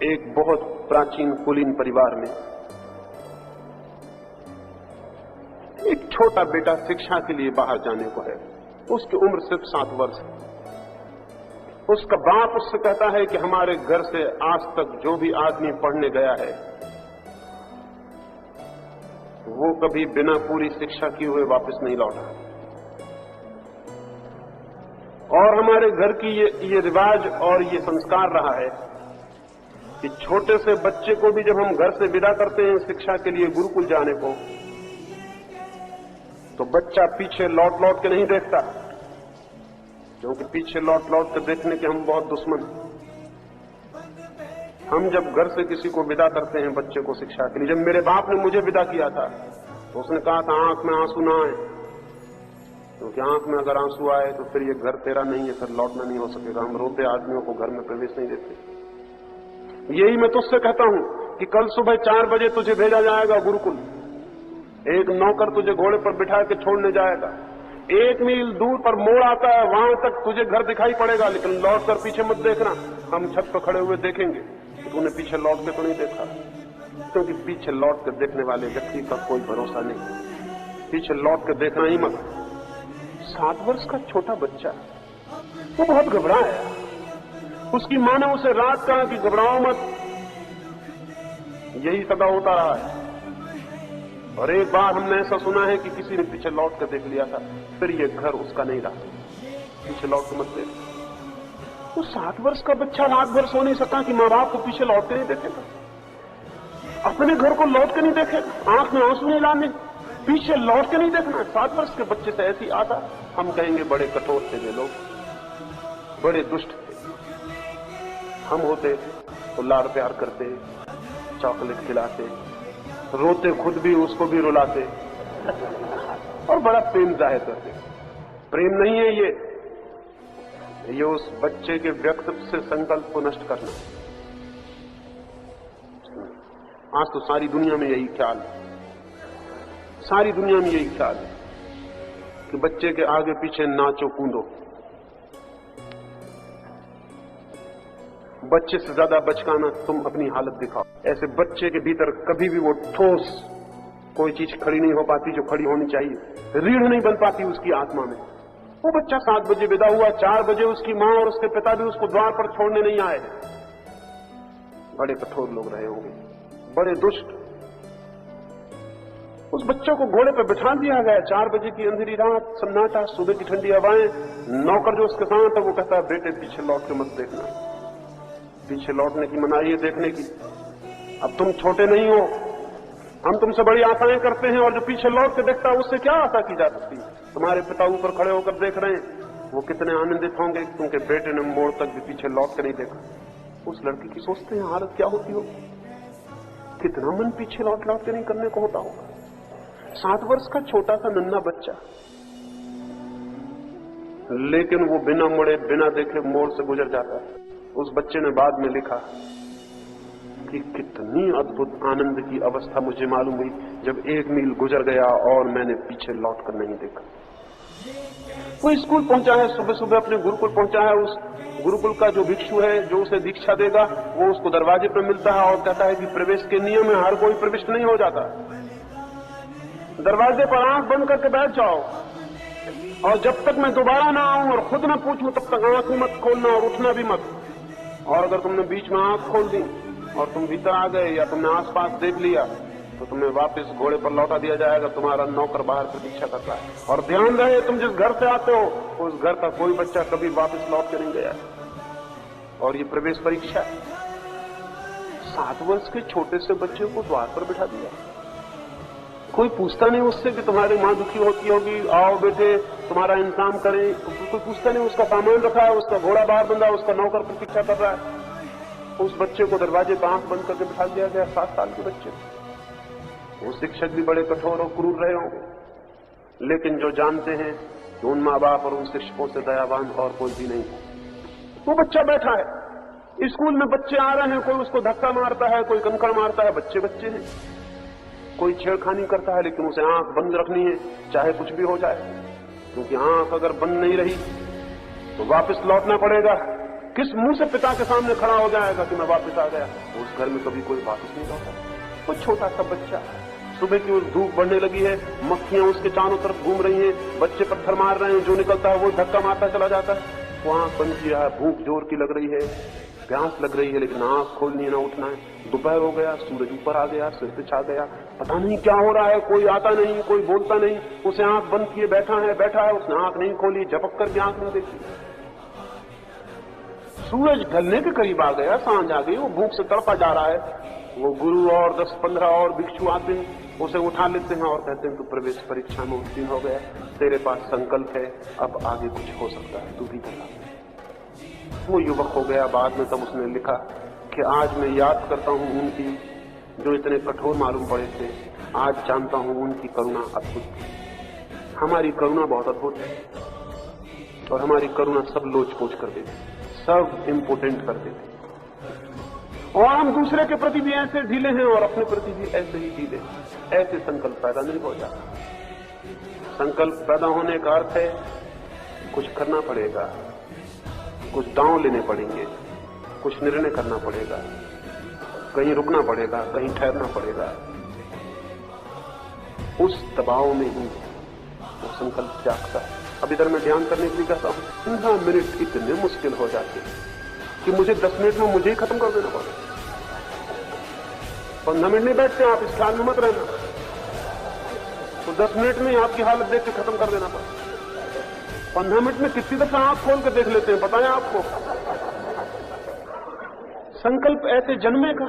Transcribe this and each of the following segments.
एक बहुत प्राचीन कुलीन परिवार में एक छोटा बेटा शिक्षा के लिए बाहर जाने को है। उसकी उम्र सिर्फ 7 वर्ष है। उसका बाप उससे कहता है कि हमारे घर से आज तक जो भी आदमी पढ़ने गया है वो कभी बिना पूरी शिक्षा किए हुए वापस नहीं लौटा। और हमारे घर की ये रिवाज और ये संस्कार रहा है कि छोटे से बच्चे को भी जब हम घर से विदा करते हैं शिक्षा के लिए गुरुकुल जाने को, तो बच्चा पीछे लौट लौट के नहीं देखता, क्योंकि पीछे लौट लौट के देखने के हम बहुत दुश्मन हैं। हम जब घर से किसी को विदा करते हैं बच्चे को शिक्षा के लिए, जब मेरे बाप ने मुझे विदा किया था तो उसने कहा था आंख में आंसू ना आए, क्योंकि आंख में अगर आंसू आए तो फिर ये घर तेरा नहीं है, फिर लौटना नहीं हो सकेगा। हम रोते आदमियों को घर में प्रवेश नहीं देते। यही मैं तुझसे कहता हूं कि कल सुबह 4 बजे तुझे भेजा जाएगा गुरुकुल। एक नौकर तुझे घोड़े पर बिठा के छोड़ने जाएगा। 1 मील दूर पर मोड़ आता है, वहां तक तुझे घर दिखाई पड़ेगा, लेकिन लौट कर पीछे मत देखना। हम छत पर खड़े हुए देखेंगे कि तूने पीछे लौट के तो नहीं देखा, क्योंकि पीछे लौट कर देखने वाले व्यक्ति का कोई भरोसा नहीं। पीछे लौट कर देखना ही मत। 7 वर्ष का छोटा बच्चा, वो बहुत घबराया। उसकी मां ने उसे रात कहा कि घबराओ मत, यही सदा होता रहा है। और एक बार हमने ऐसा सुना है कि किसी ने पीछे लौट कर देख लिया था, फिर ये घर उसका नहीं रहा। पीछे लौट कर मत देख। तो 7 वर्ष का बच्चा रात भर सो नहीं सका कि मां बाप को पीछे लौट के नहीं देखेगा, अपने घर को लौट के नहीं देखेगा, आंख में आंसू नहीं लाने, पीछे लौट के नहीं देखना। 7 वर्ष के बच्चे से ऐसी आता, हम कहेंगे बड़े कठोर थे वे लोग, बड़े दुष्ट थे। हम होते तो लाड़ प्यार करते, चॉकलेट खिलाते, रोते खुद भी उसको भी रुलाते और बड़ा प्रेम जाहिर करते। प्रेम नहीं है ये उस बच्चे के व्यक्तित्व से संकल्प को नष्ट करना। आज तो सारी दुनिया में यही ख्याल है, सारी दुनिया में यही ख्याल है कि बच्चे के आगे पीछे नाचो कूदो। बच्चे से ज्यादा बचकाना तुम अपनी हालत दिखाओ। ऐसे बच्चे के भीतर कभी भी वो ठोस कोई चीज खड़ी नहीं हो पाती जो खड़ी होनी चाहिए, रीढ़ नहीं बन पाती उसकी आत्मा में। वो बच्चा 7 बजे विदा हुआ, 4 बजे उसकी मां और उसके पिता भी उसको द्वार पर छोड़ने नहीं आए। बड़े कठोर लोग रहे होंगे, बड़े दुष्ट। उस बच्चे को घोड़े पर बिठा दिया गया। 4 बजे की अंधेरी रात, सन्नाटा, सुबह की ठंडी हवाएं। नौकर जो उसके साथ है वो कहता है बेटे पीछे लौट के मत देखना। पीछे लौटने की मनाही है देखने की। अब तुम छोटे नहीं हो, हम तुमसे बड़ी आशाएं करते हैं, और जो पीछे लौट के देखता है उससे क्या आशा की जा सकती है। तुम्हारे पिता ऊपर खड़े होकर देख रहे हैं, वो कितने आनंदित होंगे कि तुमके बेटे ने मोड़ तक भी पीछे लौट के नहीं देखा। उस लड़की की सोचते हैं हालत क्या होती होगी, कितना मन पीछे लौट लौट के नहीं करने को होता होगा। 7 वर्ष का छोटा सा नन्हा बच्चा, लेकिन वो बिना मुड़े बिना देखे मोड़ से गुजर जाता है। उस बच्चे ने बाद में लिखा कि कितनी अद्भुत आनंद की अवस्था मुझे मालूम हुई जब 1 मील गुजर गया और मैंने पीछे लौट कर नहीं देखा। वो स्कूल पहुंचा है, सुबह सुबह अपने गुरुकुल पहुंचा है। उस गुरुकुल का जो भिक्षु है जो उसे दीक्षा देगा, वो उसको दरवाजे पर मिलता है और कहता है कि प्रवेश के नियम में हर कोई प्रविष्ट नहीं हो जाता। दरवाजे पर आंख बंद करके बैठ जाओ, और जब तक मैं दोबारा ना आऊं और खुद ना पूछूं तब तक आंख मत खोलना और उठना भी मत। और अगर तुमने बीच में आंख खोल दी और तुम भीतर आ गए या तुमने आसपास देख लिया तो तुम्हें वापस घोड़े पर लौटा दिया जाएगा। तुम्हारा नौकर बाहर प्रतीक्षा कर रहा है। और ध्यान रहे, तुम जिस घर से आते हो उस घर का कोई बच्चा कभी वापस लौट के नहीं गया। और ये प्रवेश परीक्षा है। 7 वर्ष के छोटे से बच्चे को द्वार पर बिठा दिया। कोई पूछता नहीं उससे कि तुम्हारी मां दुखी होती होगी, आओ बेटे तुम्हारा इंतजाम करें। कोई पूछता नहीं, उसका सामान रखा है, उसका घोड़ा बाहर बंधा, उसका नौकर प्रतीक्षा कर रहा है। उस बच्चे को दरवाजे पर आंख बंद करके बिठा दिया गया। 7 साल के बच्चे। वो शिक्षक भी बड़े कठोर और क्रूर रहे होंगे, लेकिन जो जानते हैं कि उन माँ बाप और उन शिक्षकों से दयावान और कोई भी नहीं। वो बच्चा बैठा है, स्कूल में बच्चे आ रहे हैं, कोई उसको धक्का मारता है, कोई कंकड़ मारता है, बच्चे बच्चे हैं। कोई छेड़खानी करता है, लेकिन उसे आंख बंद रखनी है चाहे कुछ भी हो जाए, क्योंकि आंख अगर बंद नहीं रही तो वापस लौटना पड़ेगा। किस मुंह से पिता के सामने खड़ा हो जाएगा कि मैं वापस आ गया? उस घर में कभी कोई वापस नहीं लौटा। वो छोटा सा बच्चा, सुबह की ओर धूप बढ़ने लगी है, मक्खियां उसके चारों तरफ घूम रही हैं, बच्चे पत्थर मार रहे हैं, जो निकलता है वो धक्का मारता चला जाता है। वो आंख बंद किया है, भूख जोर की लग रही है, प्यास लग रही है, लेकिन आंख खोलनी है, ना उठना है। दोपहर हो गया, सूरज ऊपर आ गया, सिर पे छा गया, पता नहीं क्या हो रहा है, कोई आता नहीं, कोई बोलता नहीं। उसे आंख बंद किए बैठा है, उसने आंख नहीं खोली, झपक करके आंख नहीं देखी। सूरज ढलने के करीब आ गया, सांझ आ गई, वो भूख से तड़पा जा रहा है। वो गुरु और 10-15 और भिक्षु आते हैं, उसे उठा लेते हैं और कहते हैं तू प्रवेश परीक्षा में उत्तीर्ण हो गया, तेरे पास संकल्प है, अब आगे कुछ हो सकता है, तू भी कर। वो युवक हो गया बाद में। तब उसने लिखा कि आज मैं याद करता हूं उनकी जो इतने कठोर मालूम पड़े थे, आज जानता हूं उनकी करुणा अद्भुत थी। हमारी करुणा बहुत अद्भुत है और हमारी करुणा सब लोच पोच कर देती, सब इम्पोर्टेंट कर देती। और हम दूसरे के प्रति भी ऐसे ढीले हैं और अपने प्रति भी ऐसे ही ढीले। ऐसे संकल्प पैदा नहीं हो जाता। संकल्प पैदा होने का अर्थ है कुछ करना पड़ेगा, कुछ दांव लेने पड़ेंगे, कुछ निर्णय करना पड़ेगा, कहीं रुकना पड़ेगा, कहीं ठहरना पड़ेगा। उस दबाव में ही वो संकल्प जागता है। अब इधर मैं ध्यान करने के लिए कहता हूं, 15 मिनट इतने मुश्किल हो जाते हैं कि मुझे 10 मिनट में मुझे ही खत्म कर देना पड़ेगा। 15 मिनट नहीं बैठते आप, इस ख्याल में मत रहना, तो 10 मिनट में आपकी हालत देख के खत्म कर देना पड़ेगा। 15 मिनट में कितनी दफा आंख खोल के देख लेते हैं, पता है आपको? संकल्प ऐसे जन्मे का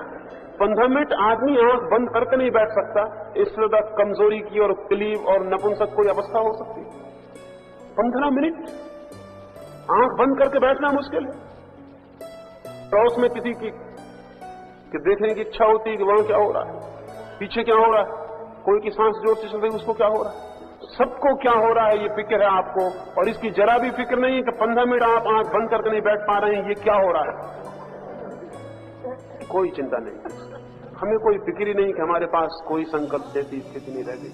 15 मिनट आदमी आंख बंद करके नहीं बैठ सकता। इससे ज्यादा कमजोरी की और तकलीफ और नपुंसक कोई अवस्था हो सकती है। 15 मिनट आंख बंद करके बैठना मुश्किल है। पड़ोस में किसी की कि देखने की इच्छा होती है कि वहां क्या हो रहा है, पीछे क्या हो रहा है, कोई की सांस जोर से चल रही है, उसको क्या हो रहा है, सबको क्या हो रहा है ये फिक्र है आपको। और इसकी जरा भी फिक्र नहीं है कि 15 मिनट आप आंख बंद करके नहीं बैठ पा रहे हैं, ये क्या हो रहा है। कोई चिंता नहीं, हमें कोई फिक्र ही नहीं कि हमारे पास कोई संकल्प जैसी स्थिति नहीं रह गई।